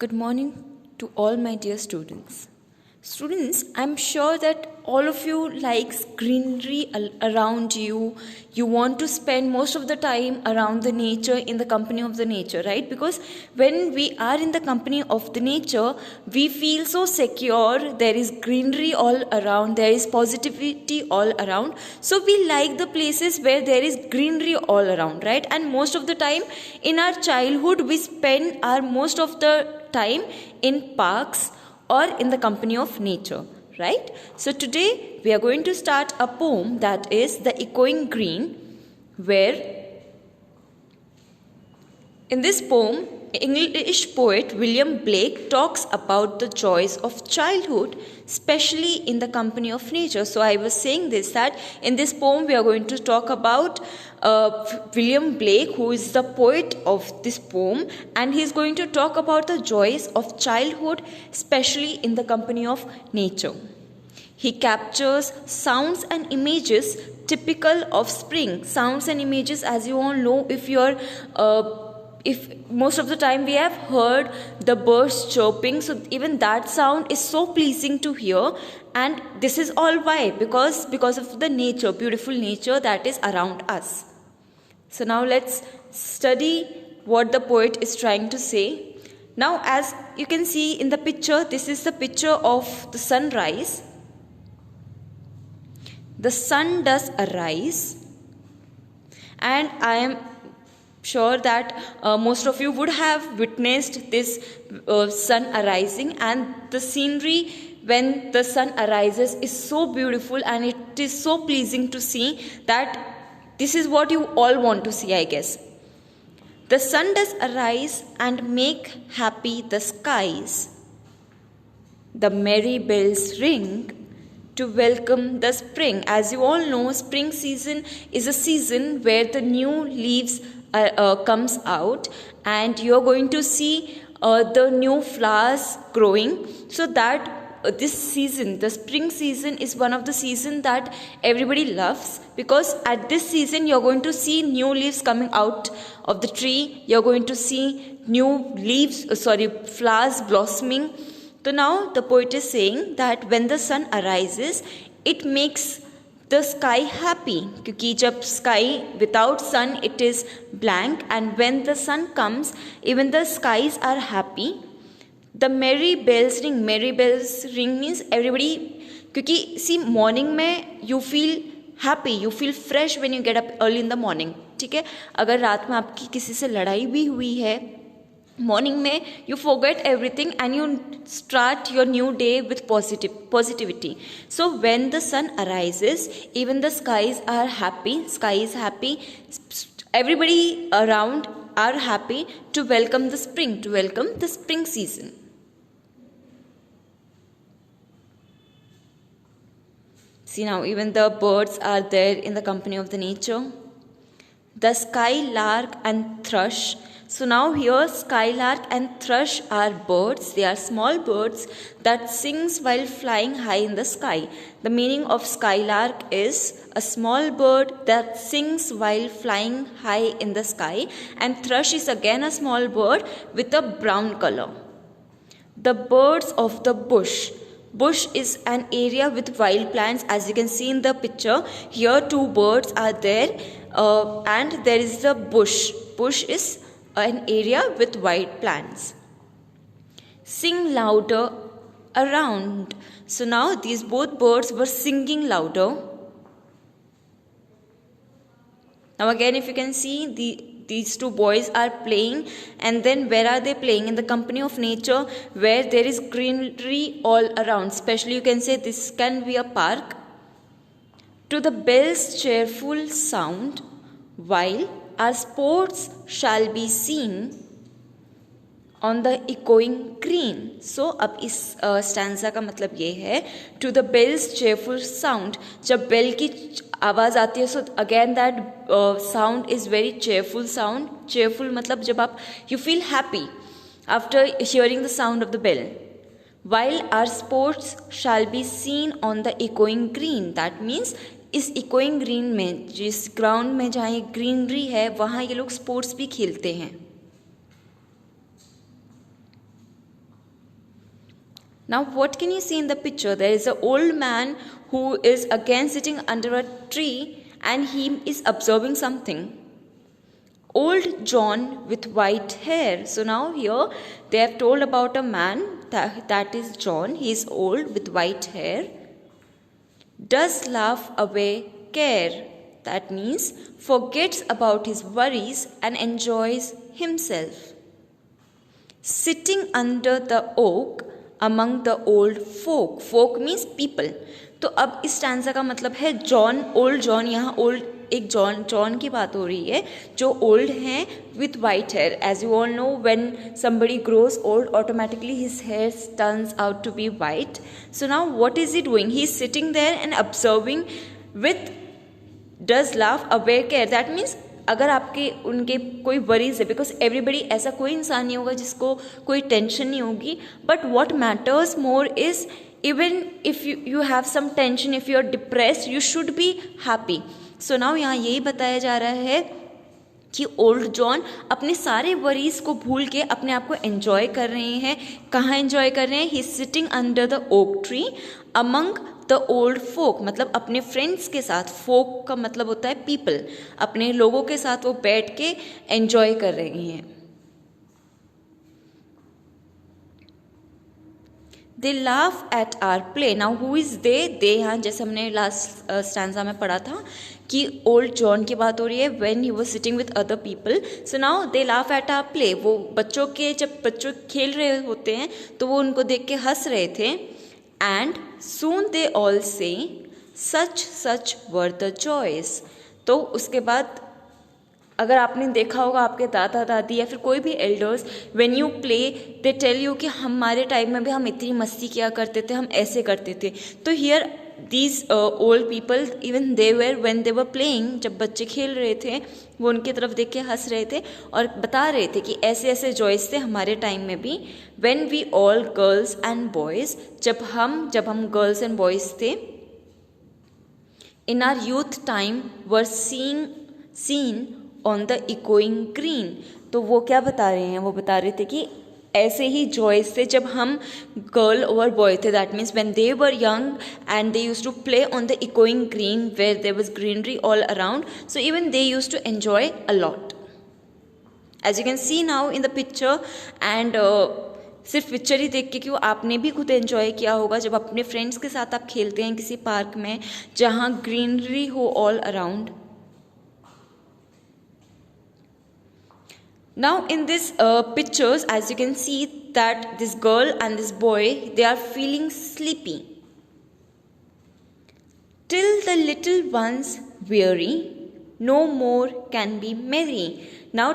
Good morning to all my dear students. Students, I'm sure that all of you likes greenery around you. You want to spend most of the time around the nature, in the company of the nature, right? Because when we are in the company of the nature, we feel so secure. There is greenery all around. There is positivity all around. So we like the places where there is greenery all around, right? And most of the time in our childhood, we spend our most of the time in parks or in the company of nature, right? So today we are going to start a poem that is The Echoing Green, where in this poem, English poet William Blake talks about the joys of childhood, especially in the company of nature. So I was saying this, that in this poem we are going to talk about William Blake, who is the poet of this poem, and he is going to talk about the joys of childhood, especially in the company of nature. He captures sounds and images typical of spring. Sounds and images, as you all know, if most of the time we have heard the birds chirping, so even that sound is so pleasing to hear. And this is all why? Because of the nature, beautiful nature that is around us. So now let's study what the poet is trying to say. Now, as you can see in the picture, this is the picture of the sunrise. The sun does arise, and I am sure that most of you would have witnessed this sun arising, and the scenery when the sun arises is so beautiful and it is so pleasing to see that this is what you all want to see, I guess. The sun does arise and make happy the skies. The merry bells ring to welcome the spring. As you all know, spring season is a season where the new leaves comes out, and you're going to see the new flowers growing. So that this season, the spring season, is one of the seasons that everybody loves, because at this season you're going to see new leaves coming out of the tree. You're going to see new flowers blossoming. So now the poet is saying that when the sun arises, it makes the sky happy, क्योंकि जब sky without sun it is blank, and when the sun comes, even the skies are happy. The merry bells ring. Merry bells ring means everybody, क्योंकि see morning में you feel happy, you feel fresh when you get up early in the morning. ठीक है, अगर रात में आपकी किसी से लड़ाई भी हुई है, morning में you forget everything and you start your new day with positivity. So when the sun arises, even the skies are happy. Sky is happy. Everybody around are happy to welcome the spring, to welcome the spring season. See now, even the birds are there in the company of the nature. The skylark and thrush. So now here skylark and thrush are birds. They are small birds that sings while flying high in the sky. The meaning of skylark is a small bird that sings while flying high in the sky, and thrush is again a small bird with a brown color. The birds of the bush. Bush is an area with wild plants. As you can see in the picture, here two birds are there, and there is the bush. Bush is an area with wild plants. Sing louder around. So now these both birds were singing louder. Now again, if you can see, these two boys are playing, and then where are they playing? In the company of nature, where there is greenery all around. Especially you can say this can be a park. To the bell's cheerful sound, while our sports shall be seen on the echoing green. So अब इस stanza का मतलब ये है, to the bell's cheerful sound. जब bell की आवाज़ आती है, so again that sound is very cheerful sound. Cheerful मतलब जब आप you feel happy after hearing the sound of the bell. While our sports shall be seen on the echoing green. That means इस echoing green में, जिस ground में जहाँ ये greenery है, वहाँ ये लोग स्पोर्ट्स भी खेलते हैं. Now, what can you see in the picture? There is an old man who is again sitting under a tree and he is observing something. Old John with white hair. So now here they have told about a man, that is John. He is old with white hair. Does laugh away care. That means forgets about his worries and enjoys himself. Sitting under the oak among the old folk. Folk means people. तो अब इस stanza का मतलब है John, old John, यहाँ old एक John की बात हो रही है जो ओल्ड हैं with white hair. As you all know, when somebody grows old, automatically his hair turns out to be white. So now what is he doing? He is sitting there and observing with does laugh aware care. That means अगर आपके उनके कोई worries है, because everybody, ऐसा कोई इंसान नहीं होगा जिसको कोई टेंशन नहीं होगी, but what matters more is even if you have some tension, if you are depressed, you should be happy. So now यहाँ यही बताया जा रहा है कि ओल्ड जॉन अपने सारे वरीज को भूल के अपने आप को एंजॉय कर रहे हैं. कहाँ एंजॉय कर रहे हैं? He is sitting under the oak tree among the old folk, मतलब अपने फ्रेंड्स के साथ. फोक का मतलब होता है पीपल. अपने लोगों के साथ वो बैठ के एंजॉय कर रही हैं. They laugh at our play. Now who is they? They यहाँ जैसे हमने लास्ट स्टैंजा में पढ़ा था कि ओल्ड जॉन की बात हो रही है when he was sitting with other people. So now they laugh at our play. वो बच्चों के, जब बच्चों खेल रहे होते हैं तो वो उनको देख के हंस रहे थे. And soon they all say, such were the joys. तो उसके बाद अगर आपने देखा होगा आपके दादा दादी या फिर कोई भी elders, when you play they tell you कि हमारे टाइम में भी हम इतनी मस्ती किया करते थे, हम ऐसे करते थे. तो here these old people even they were when they were playing, जब बच्चे खेल रहे थे वो उनकी तरफ देख के हंस रहे थे और बता रहे थे कि ऐसे ऐसे जॉयस थे हमारे टाइम में भी. When we all girls and boys, जब हम गर्ल्स एंड बॉयज़ थे, in our youth time were seen on the echoing green. तो वो क्या बता रहे हैं? वो बता रहे थे कि ऐसे ही जॉयस थे जब हम गर्ल और बॉय थे. That means when they were young and they used to play on the echoing green where there was greenery all around. So even they used to enjoy a lot. As you can see now in the picture. And सिर्फ picture ही देख के क्यों, आपने भी खुद enjoy किया होगा जब अपने फ्रेंड्स के साथ आप खेलते हैं किसी पार्क में जहाँ ग्रीनरी हो all around. Now in this pictures, as you can see that this girl and this boy, they are feeling sleepy. Till the little ones weary, no more can be merry. Now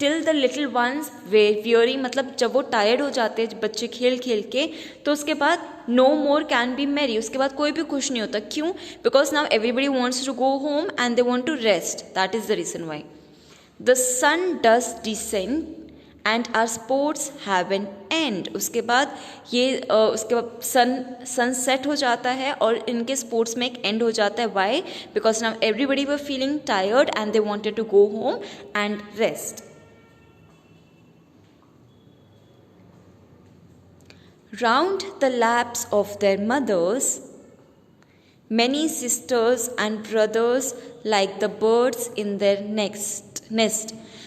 till the little ones weary मतलब जब वो tired हो जाते हैं बच्चे खेल खेल के, तो उसके बाद no more can be merry, उसके बाद कोई भी खुश नहीं होता. क्यों? Because now everybody wants to go home and they want to rest. That is the reason why. The sun does descend and our sports have an end. उसके बाद उसके बाद सन सेट हो जाता है और इनके स्पोर्ट्स में एक एंड हो जाता है. Why? Because now everybody were feeling tired and they wanted to go home and rest. Round the laps of their mothers, many sisters and brothers like the birds in their nest.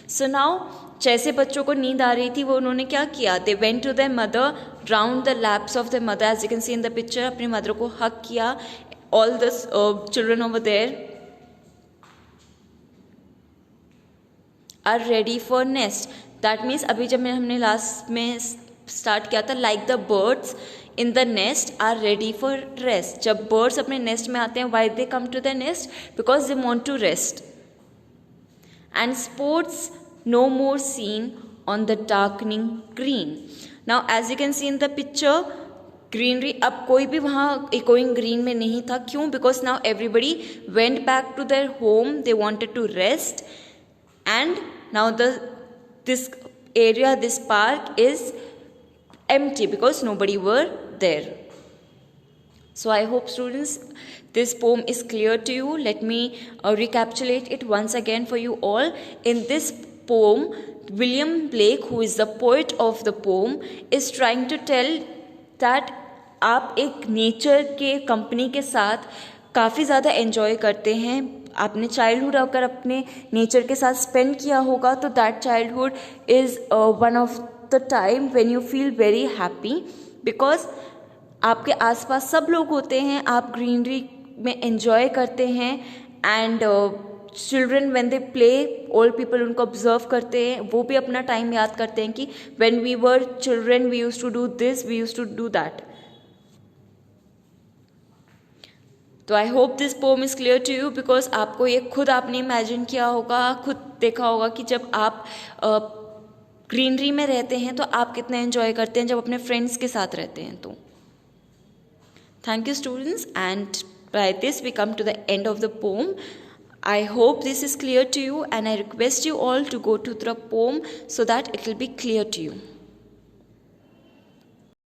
So now जैसे बच्चों को नींद आ रही थी वो उन्होंने क्या किया? They went to their mother, round the laps of their mother, as you can see in the picture. अपनी मदर को हक किया. All the children over there are ready for nest. That means अभी जब हमने लास्ट में start किया था, like the birds in the nest are ready for rest. जब birds अपने nest में आते हैं, why they come to their nest? Because they want to rest. And sports no more seen on the darkening green. Now as you can see in the picture, greenery, अब कोई भी वहाँ echoing green में नहीं था. क्यों? Because now everybody went back to their home, they wanted to rest, and now this area, this park is empty because nobody were there. So I hope students this poem is clear to you. Let me recapitulate it once again for you all. In this poem, William Blake, who is the poet of the poem, is trying to tell that आप एक nature के company के साथ काफ़ी ज़्यादा enjoy करते हैं। आपने चाइल्डहुड अगर अपने नेचर के साथ स्पेंड किया होगा तो that childhood is one of the time when you feel very happy, because आपके आसपास सब लोग होते हैं, आप ग्रीनरी में एंजॉय करते हैं। And children when they play, old people उनको ऑब्जर्व करते हैं, वो भी अपना टाइम याद करते हैं कि when we were children we used to do this, we used to do that. तो I hope this poem is clear to you, because आपको ये खुद आपने इमेजिन किया होगा, खुद देखा होगा कि जब आप ग्रीनरी में रहते हैं तो आप कितना एंजॉय करते हैं जब अपने फ्रेंड्स के साथ रहते हैं। तो thank you students, and by this we come to the end of the poem. I hope this is clear to you, and I request you all to go to the poem so that it will be clear to you.